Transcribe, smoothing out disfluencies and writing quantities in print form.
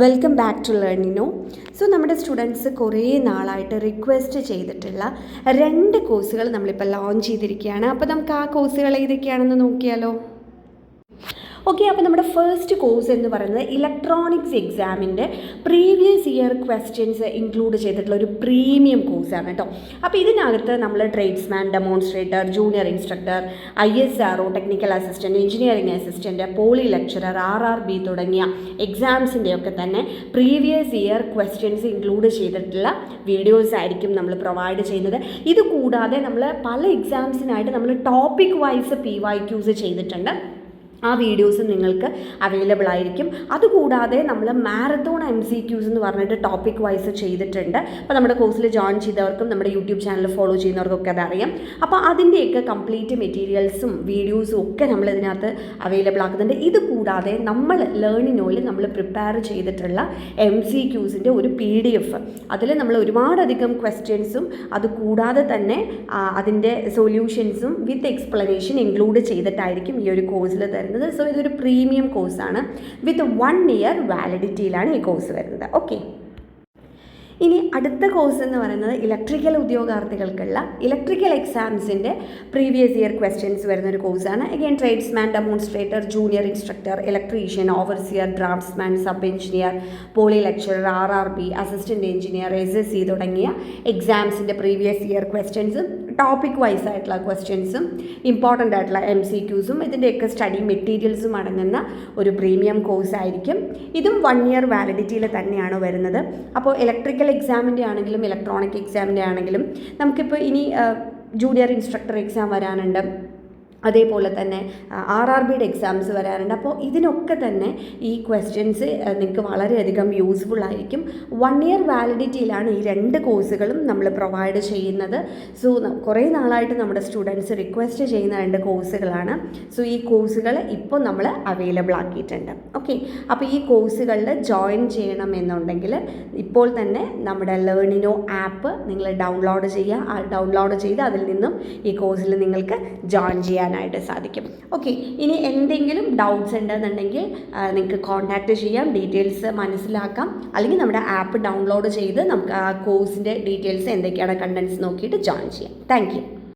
Welcome back to ലേണിനോ. So നമ്മുടെ students കുറേ നാളായിട്ട് റിക്വസ്റ്റ് ചെയ്തിട്ടുള്ള 2 കോഴ്സുകൾ നമ്മളിപ്പോൾ ലോഞ്ച് ചെയ്തിരിക്കുകയാണ്. അപ്പോൾ നമുക്ക് ആ കോഴ്സുകൾ ഏതൊക്കെയാണെന്ന് നോക്കിയാലോ. ഓക്കെ, അപ്പോൾ നമ്മുടെ ഫസ്റ്റ് കോഴ്സ് എന്ന് പറയുന്നത് ഇലക്ട്രോണിക്സ് എക്സാമിൻ്റെ പ്രീവിയസ് ഇയർ ക്വസ്റ്റ്യൻസ് ഇൻക്ലൂഡ് ചെയ്തിട്ടുള്ള ഒരു പ്രീമിയം കോഴ്സാണ് കേട്ടോ. അപ്പോൾ ഇതിനകത്ത് നമ്മൾ tradesman, demonstrator, junior instructor, ISRO, technical assistant, engineering assistant, poly lecturer, RRB തുടങ്ങിയ എക്സാംസിൻ്റെയൊക്കെ തന്നെ പ്രീവിയസ് ഇയർ ക്വസ്റ്റ്യൻസ് ഇൻക്ലൂഡ് ചെയ്തിട്ടുള്ള വീഡിയോസ് ആയിരിക്കും നമ്മൾ പ്രൊവൈഡ് ചെയ്യുന്നത്. ഇതുകൂടാതെ നമ്മൾ പല എക്സാംസിനായിട്ട് നമ്മൾ ടോപ്പിക് വൈസ് PYQs ചെയ്തിട്ടുണ്ട്. ആ വീഡിയോസ് നിങ്ങൾക്ക് അവൈലബിൾ ആയിരിക്കും. അതുകൂടാതെ നമ്മൾ മാരത്തോൺ MCQs എന്ന് പറഞ്ഞിട്ട് ടോപ്പിക് വൈസ് ചെയ്തിട്ടുണ്ട്. അപ്പോൾ നമ്മുടെ കോഴ്സിൽ ജോയിൻ ചെയ്തവർക്കും നമ്മുടെ യൂട്യൂബ് ചാനൽ ഫോളോ ചെയ്യുന്നവർക്കൊക്കെ അതറിയാം. അപ്പോൾ അതിൻ്റെയൊക്കെ കംപ്ലീറ്റ് മെറ്റീരിയൽസും വീഡിയോസും ഒക്കെ നമ്മൾ ഇതിനകത്ത് അവൈലബിൾ ആക്കുന്നുണ്ട്. ഇതുകൂടാതെ നമ്മൾ ലേണിനോയിൽ നമ്മൾ പ്രിപ്പയർ ചെയ്തിട്ടുള്ള MCQസിൻ്റെ ഒരു PDF, അതിൽ നമ്മൾ ഒരുപാടധികം ക്വസ്റ്റ്യൻസും അതുകൂടാതെ തന്നെ അതിൻ്റെ സൊല്യൂഷൻസും വിത്ത് എക്സ്പ്ലനേഷൻ ഇൻക്ലൂഡ് ചെയ്തിട്ടായിരിക്കും ഈ ഒരു കോഴ്സിൽ തരുന്നത്. സോ ഇതൊരു പ്രീമിയം കോഴ്സാണ്. വിത്ത് 1 ഇയർ വാലിഡിറ്റിയിലാണ് ഈ കോഴ്സ് വരുന്നത്. ഓക്കെ, ഇനി അടുത്ത കോഴ്സ് എന്ന് പറയുന്നത് ഇലക്ട്രിക്കൽ ഉദ്യോഗാർത്ഥികൾക്കുള്ള ഇലക്ട്രിക്കൽ എക്സാംസിൻ്റെ പ്രീവിയസ് ഇയർ ക്വസ്റ്റ്യൻസ് വരുന്നൊരു കോഴ്സാണ്. Again tradesman, demonstrator, junior instructor, electrician, overseer, draftsman, sub engineer, poly lecturer, RRB, assistant engineer, SSC തുടങ്ങിയ എക്സാംസിൻ്റെ പ്രീവിയസ് ഇയർ ക്വസ്റ്റ്യൻസും ടോപ്പിക് വൈസ് ആയിട്ടുള്ള ക്വസ്റ്റ്യൻസും ഇമ്പോർട്ടൻ്റ് ആയിട്ടുള്ള MCQസും ഇതിൻ്റെയൊക്കെ സ്റ്റഡി മെറ്റീരിയൽസും അടങ്ങുന്ന ഒരു പ്രീമിയം കോഴ്സായിരിക്കും. ഇതും 1 ഇയർ വാലിഡിറ്റിയിൽ തന്നെയാണ് വരുന്നത്. അപ്പോൾ ഇലക്ട്രിക്കൽ എക്സാമിൻ്റെ ആണെങ്കിലും ഇലക്ട്രോണിക് എക്സാമിൻ്റെ ആണെങ്കിലും നമുക്കിപ്പോൾ ഇനി ജൂനിയർ ഇൻസ്ട്രക്ടർ എക്സാം വരാനുണ്ട്, അതേപോലെ തന്നെ RRBയുടെ എക്സാംസ് വരാറുണ്ട്. അപ്പോൾ ഇതിനൊക്കെ തന്നെ ഈ ക്വസ്റ്റ്യൻസ് നിങ്ങൾക്ക് വളരെയധികം യൂസ്ഫുൾ ആയിരിക്കും. 1 ഇയർ വാലിഡിറ്റിയിലാണ് ഈ 2 കോഴ്സുകളും നമ്മൾ പ്രൊവൈഡ് ചെയ്യുന്നത്. സോ കുറേ നാളായിട്ട് നമ്മുടെ സ്റ്റുഡൻസ് റിക്വസ്റ്റ് ചെയ്യുന്ന 2 കോഴ്സുകളാണ്. സോ ഈ കോഴ്സുകൾ ഇപ്പോൾ നമ്മൾ അവൈലബിൾ ആക്കിയിട്ടുണ്ട്. ഓക്കെ, അപ്പോൾ ഈ കോഴ്സുകളിൽ ജോയിൻ ചെയ്യണമെന്നുണ്ടെങ്കിൽ ഇപ്പോൾ തന്നെ നമ്മുടെ ലേണിനോ ആപ്പ് നിങ്ങൾ ഡൗൺലോഡ് ചെയ്യുക. ഡൗൺലോഡ് ചെയ്ത് അതിൽ നിന്നും ഈ കോഴ്സിൽ നിങ്ങൾക്ക് ജോയിൻ ചെയ്യാൻ സാധിക്കും. ഓക്കെ, ഇനി എന്തെങ്കിലും ഡൗട്ട്സ് ഉണ്ടെന്നുണ്ടെങ്കിൽ നിങ്ങൾക്ക് കോൺടാക്റ്റ് ചെയ്യാം, ഡീറ്റെയിൽസ് മനസ്സിലാക്കാം. അല്ലെങ്കിൽ നമ്മുടെ ആപ്പ് ഡൗൺലോഡ് ചെയ്ത് നമുക്ക് ആ കോഴ്സിൻ്റെ ഡീറ്റെയിൽസ് എന്തൊക്കെയാണ് കണ്ടൻസ് നോക്കിയിട്ട് ജോയിൻ ചെയ്യാം. Thank you.